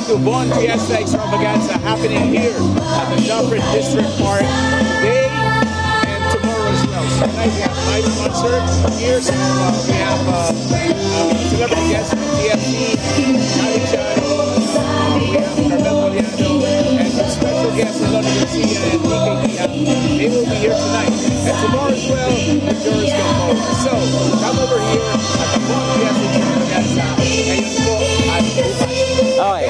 to Bon Fiesta Extravaganza happening here at the Dufferin District Park today and tomorrow as well. So tonight we have a live concert here. So we have celebrity guests from TFC, Ali Chan, we have Carmel Poliano, and special guests Elona Garcia and DK Kia. They will be here tonight. And tomorrow as well, the jurors come over. So come over here at the Bon Fiesta Extravaganza. Ngayon po at bukas. Okay.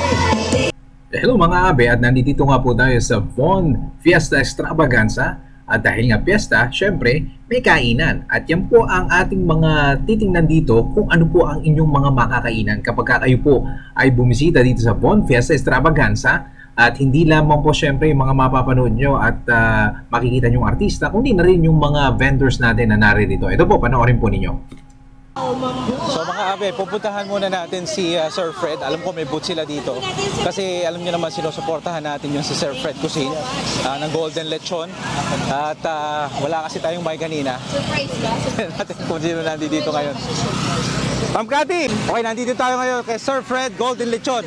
Hello mga abe, at nandito nga po tayo sa Bon Fiesta Extravaganza. At dahil nga piyesta, syempre may kainan. At yan po ang ating mga titingnan dito kung ano po ang inyong mga makakainan kapag kayo po ay bumisita dito sa Bon Fiesta Extravaganza. At hindi lamang po syempre yung mga mapapanood nyo at makikita nyong artista, kundi na rin yung mga vendors natin na naririto. Ito po, panoorin po ninyo. So mga abe, pupuntahan muna natin si Sir Fred. Alam ko may booth sila dito kasi alam niyo naman sinusuportahan natin yung si Sir Fred Cuisine ng Golden Lechon. At wala kasi tayong mic kanina. Surprise ba? Natin kung sino nandito ngayon. Ma'am Cathy! Okay, nandito tayo ngayon kay Sir Fred Golden Lechon.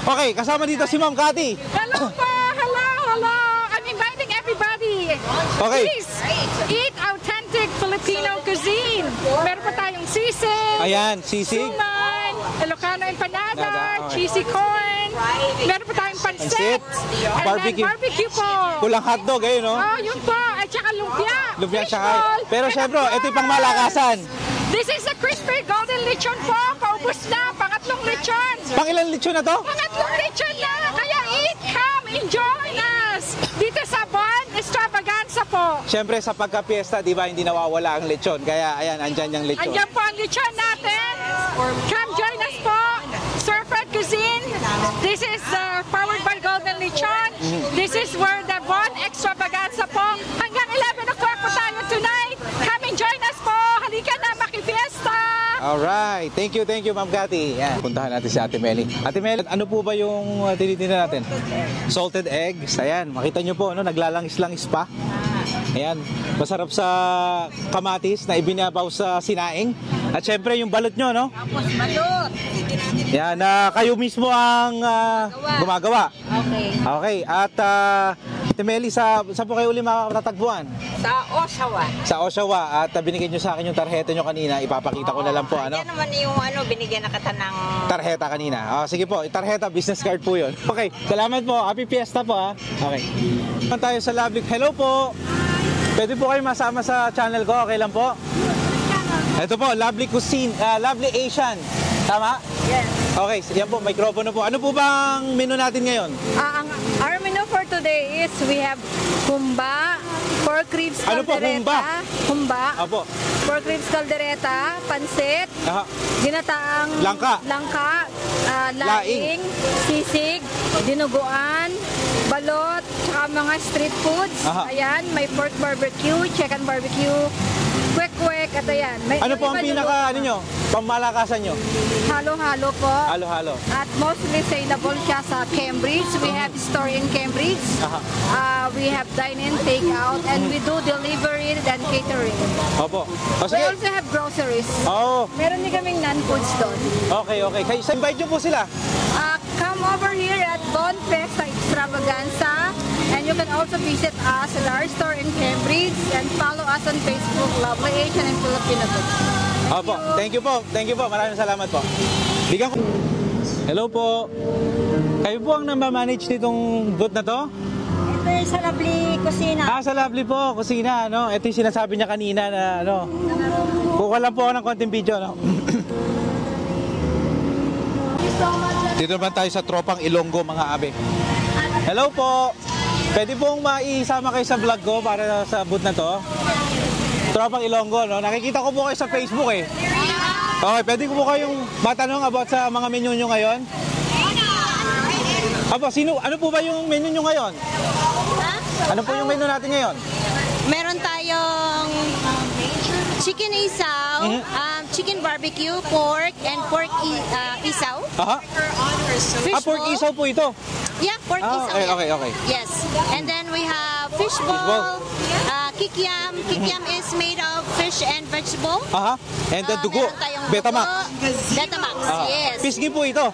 Okay, kasama dito si Ma'am Cathy. Hello po! Hello! I'm inviting everybody. Okay. Please eat authentic Filipino cuisine. Meron pa tayong sisig. Ayan, sisig. Suman, Ilocano empanada, cheesy corn. Meron pa tayong pansit. Barbecue. Barbecue po. Kulang hotdog, ayun, no? Oh, yun po. At saka lumpia. Lumpia siya. Pero syempre, ito yung pangmalakasan. This is a crispy golden lechon po. Paubos na. Pangatlong lechon. Pangilan lechon na to? Pangatlong lechon na. Kaya eat, come, enjoy us. Dito sa Bon Extravaganza po. Siyempre sa pagka-fiesta, di ba, hindi nawawala ang lechon. Kaya ayan, andyan yung lechon. Andyan po ang lechon natin. Come join us po. Sir Fred Cuisine. This is powered by Golden Lechon. This is where the Bon Extravaganza po. Hanggang 11 o'clock po tayo tonight. Come and join us po. Halika na, makifiesta. Alright. Thank you, Ma'am Cathy. Yan. Puntahan natin si Ate Meli. Ate Meli, ano po ba yung tinitinda natin? Salted eggs. Ayan, makita nyo po, no? Naglalangis-langis pa. Ayan, masarap sa kamatis na ibinabaw sa sinaing. At syempre yung balot nyo, no? Tapos balot. Yan, kayo mismo ang gumagawa. Okay. Okay, at Ate Meli, saan po kayo uli makatatagpuan? Sa Oshawa. Sa Oshawa. At binigyan nyo sa akin yung tarjeta nyo kanina. Ipapakita ko na lang po. Ano? Yan naman yung binigyan na kita ng... Tarjeta kanina. Sige po, tarjeta, business card po yun. Okay, salamat po. Happy Fiesta po, ha. Okay. Naman tayo sa Lovely. Hello po. Pwede po kayo masama sa channel ko. Okay lang po? Ito po, Lovely Cuisine, Lovely Asian. Tama? Yes. Okay, yan po, microphone po. Ano po bang menu natin ngayon? Our menu for today is we have humba, pork ribs caldereta. Ano po, humba? Humba. Apo. Pork ribs caldereta, pansit, ginataang langka, laing, sisig, dinuguan, balot, saka mga street foods. Ayan, may pork barbecue, chicken barbecue, kwek-kwek, at ayan. Ano po ang pinaka, pamalakasan nyo? Halo-halo po. Halo-halo. At mostly saleable siya sa Cambridge. We have store in Cambridge. We have dine-in, take-out, and we do delivery and catering. Opo. We also have groceries. Meron din kaming non-foods doon. Okay. Kaya invite nyo po sila. Come over here at Bon Fiesta Extravaganza. And you can also visit us at our store in Cambridge and follow us on Facebook, Lovely Asian and Filipino Books. Opo, thank you po. Maraming salamat po. Bigyan ko. Hello po. Kayo po ang namamanage nitong booth na to? Ito yung sa Lovely Kusina. Sa Lovely po, kusina, no? Ito yung sinasabi niya kanina na, kuha lang po ako ng konting video, no? Dito naman tayo sa Tropang Ilonggo, mga abe. Hello po. Pwede pong maisama kayo sa vlog ko para sa booth na to? Tropang Ilonggo, no? Nakikita ko po kayo sa Facebook, eh. Okay, pwede ko po kayong matanong about sa mga menu nyo ngayon? Ano po ba yung menu nyo ngayon? Ano po yung menu natin ngayon? Meron tayong chicken isaw, chicken barbecue, pork, and pork isaw. Pork isaw po ito? Yeah, pork isaw. Okay. Yes. And then we have fishball, kikiam. Kikiam is made of fish and vegetable. And the dugo, Betamax. Betamax, yes. Pisngi po ito?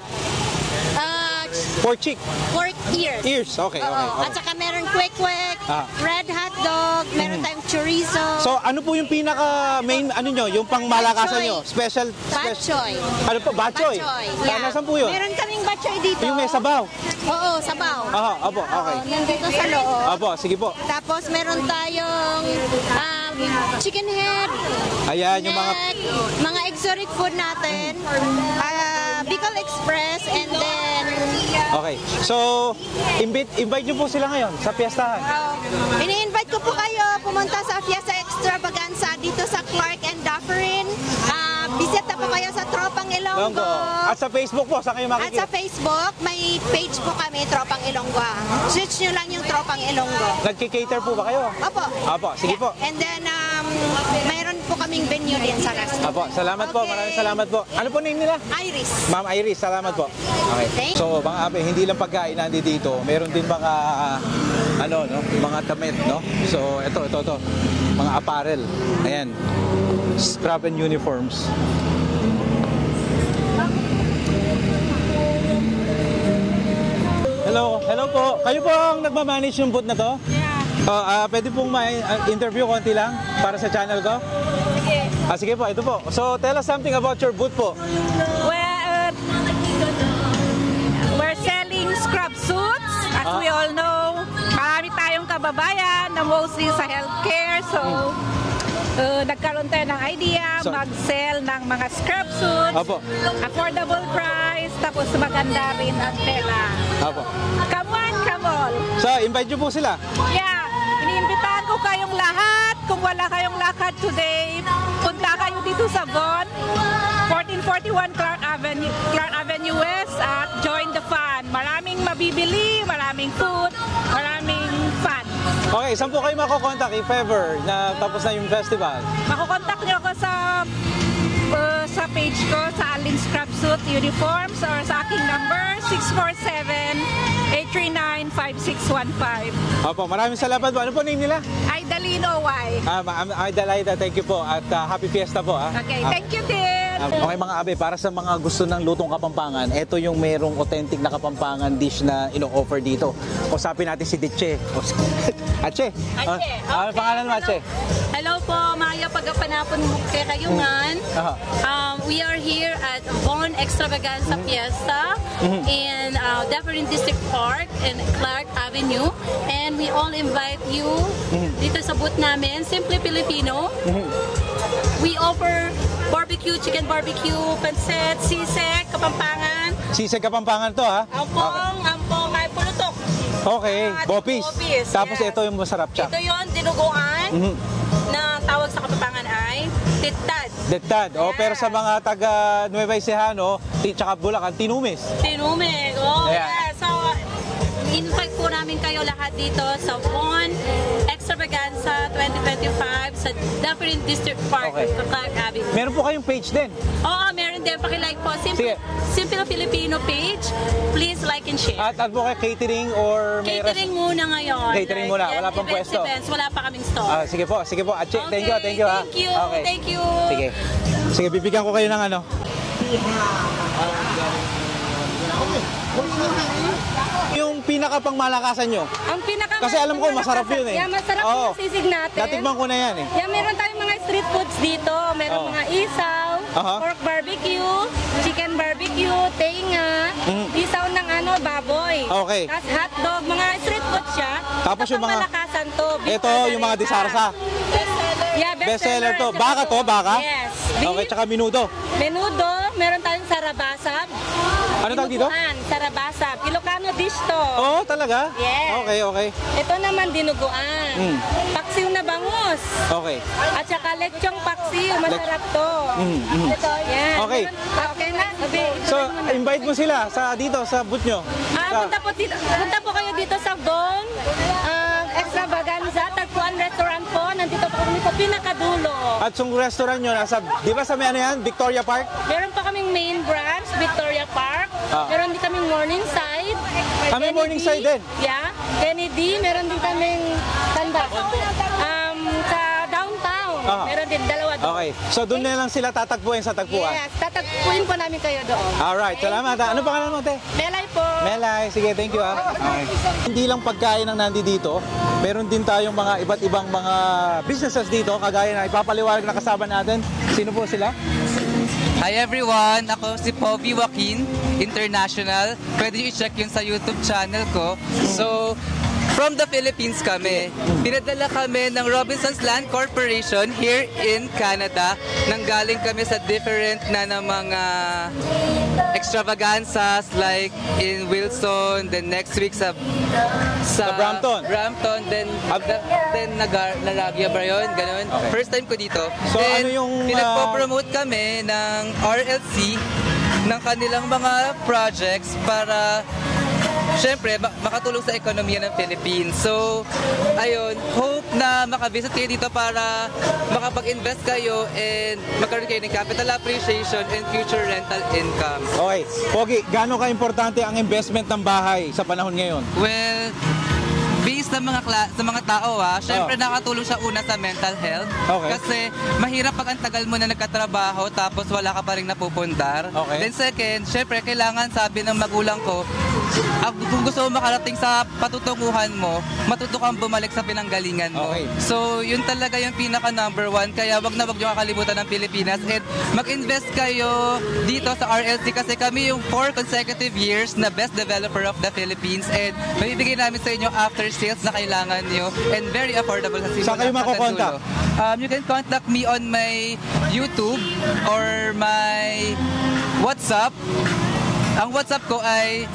Pork cheek. Pork ears. Ears. Okay, okay. Oo. At okay. saka meron quick-quick, red hot dog, meron tayong chorizo. So, ano po yung pinaka main, ano nyo, yung pang malakasan nyo? Special, Bok choy. ano po? Bok choy? Yeah. Nasaan po yun? Meron kaming bok choy dito. Yung may sabaw? Oo, sabaw. Aha, opo, okay. Nandito sa loob. Opo, sige po. Tapos meron tayong chicken head. Ayan, yung mga... neck, mga exotic food natin. Bicol Express and then... Okay. So, invite nyo po sila ngayon sa piyestahan. Ini-invite ko po kayo pumunta sa Fiesta Extravaganza dito sa Clark and Dufferin. Bisita po kayo sa Tropang Ilonggo. At sa Facebook po, saan kayo At makikita? sa Facebook, may page po kami, Tropang Ilonggo. Search nyo lang yung Tropang Ilonggo. Nagki-cater po ba kayo? Opo. Opo, sige po. And then, mayroon po kaming venue din sa restaurant. Apo, salamat po. Okay. Maraming salamat po. Ano po name nila? Iris. Ma'am Iris, salamat po. Okay. Thank So, mga abe, hindi lang pagkain nandito dito. Meron din mga ano, no, mga damit, no? So, ito. Mga apparel. Ayan. Scrub and uniforms. Hello po. Kayo po ang nagmamanage yung booth na to? Yeah. Pwede pong ma-interview konti lang para sa channel ko? Sige. Sige po, ito po. So, tell us something about your booth po. We're selling scrub suits. As we all know, marami tayong kababayan na mostly sa healthcare. So, nagkaroon tayo ng idea, mag-sell ng mga scrub suits. Opo. Affordable price, tapos maganda rin ang tela. Opo. Come on, come on. So, invite nyo po sila. Yeah, iniimbitahan ko kayong lahat. Kung wala kayong lakad today, punta kayo dito sa Von, 1441 Clark Avenue West at join the fun. Maraming mabibili, maraming food, maraming fun. Okay, saan po kayo makokontak if ever na tapos na yung festival? Makukontak nyo ako sa page ko, sa Aling Scrub Suit Uniforms or sa aking number, 647-839-5615. Opo, maraming salamat po. Ano po name nila? Idalyn Oy. Ma'am Idalida, thank you po. At happy fiesta po. Okay, thank you din. Okay mga abe, para sa mga gusto ng lutong Kapampangan, ito yung merong authentic na Kapampangan dish na ino-offer dito. Usapin natin si Diche. Ache. Ano pangalan mo, Ache? Hello po, Maya Pagapanapon kay Kayungan. We are here at Von Extravaganza Fiesta in Dufferin District Park in Clark Avenue. And we all invite you dito sa booth namin, Simply Filipino. We offer barbecue, chicken barbecue, pancit, sisig, Kapampangan. Sisig Kapampangan to, ha? Ampong, ay pulutok. Okay, bopis. Tapos yes. ito yung masarap siya. Ito yon dinuguan na tawag sa Kapampangan ay titad. Dektad. Oh, pero sa mga taga Nueva Ecija, tsaka Bulacan, tinumis. Tinumig. Yeah. So, invite po namin kayo lahat dito sa Von Extravaganza 2025 sa Dufferin District Park, Clark Avenue. Meron po kayong page din. Oo, meron din. Pakilike po. Simple Filipino page. Please like and share. At po kayo catering or may Catering muna ngayon. Catering muna. Wala pang pwesto. Events. Wala pa kaming store. Sige po. Ache, thank you. Thank you. Okay. Thank you. Sige, bibigyan ko kayo ng ano. Yung pinaka pang malakasan nyo. Ang pinaka Kasi alam ko masarap yun eh. Yeah, masarap yung sisig natin. Natikman ko na yan eh. Yeah, meron tayong mga street foods dito. Meron mga isaw, pork barbecue, chicken barbecue, tenga, isaw ng baboy. Okay. Tapos hotdog, mga street foods siya. Tapos yung mga malakasan to. Ito yung mga disarsa. Yeah, bestseller to. Baka to, baka? Yes. Okay, tsaka menudo. Menudo, meron tayong sarabasab. Ano tawag dito? Sarabasab. Ilocano dish to. Oo, talaga? Yes. Okay. Ito naman dinuguan. Paksiw na bangus. Okay. At saka lechong paksiw. Masarap to. Ito, yan. Okay. Okay na. So, invite mo sila dito sa booth nyo. Punta po kayo dito sa Von Extravaganza. Tagpuan restaurant po. Nandito po kami sa pinakadulo. At yung restaurant nyo, di ba sa may Victoria Park? Meron pa kaming main branch, Victoria Park. Meron din kaming Morningside. Kami Morningside din? Yeah. Kennedy. Meron din kaming sa downtown. Meron din, dalawa doon. Okay. So, doon na lang sila tatagpuin sa tagpuan? Yes. Tatagpuin po namin kayo doon. Alright. Salamat. Ano pangalan mo, te? Melay po. Melay, sige, thank you Okay. Hindi lang pagkain ang nandito, meron din tayong mga iba't ibang mga businesses dito, kagaya na ipapaliwanag na kasama natin. Sino po sila? Hi everyone! Ako si Povi Joaquin International. Pwede nyo i-check yun sa YouTube channel ko. So, from the Philippines kami. Pinadala kami ng Robinsons Land Corporation here in Canada. Nanggaling kami sa different na ng mga extravaganzas like in Wilson, then next week sa Brampton. Then Naragya ba yun? Ganun. Okay. First time ko dito. So, then, ano yung pinagpo-promote kami ng RLC ng kanilang mga projects para syempre, makatulong sa ekonomiya ng Philippines. So, ayun, hope na makavisit kayo dito para makapag-invest kayo and magkaroon kayo ng capital appreciation and future rental income. Okay. Pogi, gaano ka-importante ang investment ng bahay sa panahon ngayon? Well, based sa mga tao syempre nakatulong siya una sa mental health. Okay. Kasi mahirap pag ang tagal mo na nagkatrabaho tapos wala ka pa rin napupundar. Okay. Then second, syempre kailangan, sabi ng magulang ko, kung gusto mo makarating sa patutunguhan mo, matuto kang bumalik sa pinanggalingan mo. Okay. So, yun talaga yung pinaka number one. Kaya wag na wag nyo kakalimutan ng Pilipinas. And mag-invest kayo dito sa RLC kasi kami yung 4 consecutive years na Best Developer of the Philippines. And mabibigay namin sa inyo after sales na kailangan nyo. And very affordable sa simula. Saan kayo makukontak? You can contact me on my YouTube or my WhatsApp. Ang WhatsApp ko ay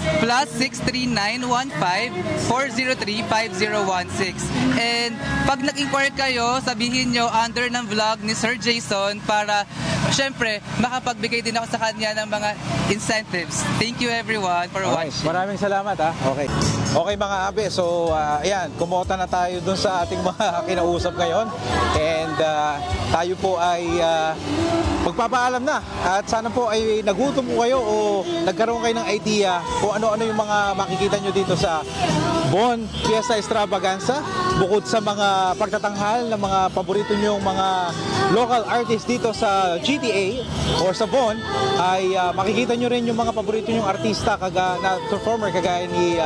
+63915-403-5016. And pag nag-inquire kayo, sabihin nyo under ng vlog ni Sir Jason para syempre makapagbigay din ako sa kanya ng mga incentives. Thank you everyone for watching. Maraming salamat Okay. Okay mga abe, so ayan, kumota na tayo dun sa ating mga kinausap ngayon. And tayo po ay magpapaalam na. At sana po ay nagutom po kayo o nagkaroon kayo ng idea kung ano-ano yung mga makikita nyo dito sa Bon Fiesta Extravaganza. Bukod sa mga pagtatanghal ng mga paborito nyo mga local artists dito sa GTA or sa Bon, ay makikita nyo rin yung mga paborito nyong artista na performer kagaya ni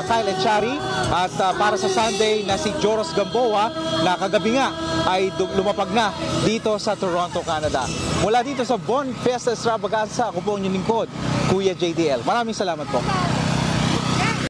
Kyle and Chari. At para sa Sunday na si Joros Gamboa na kagabi nga ay lumapag na dito sa Toronto, Canada. Mula dito sa Bon Fiesta Extravaganza, ako po ang inyong lingkod, Kuya JDL. Maraming salamat po.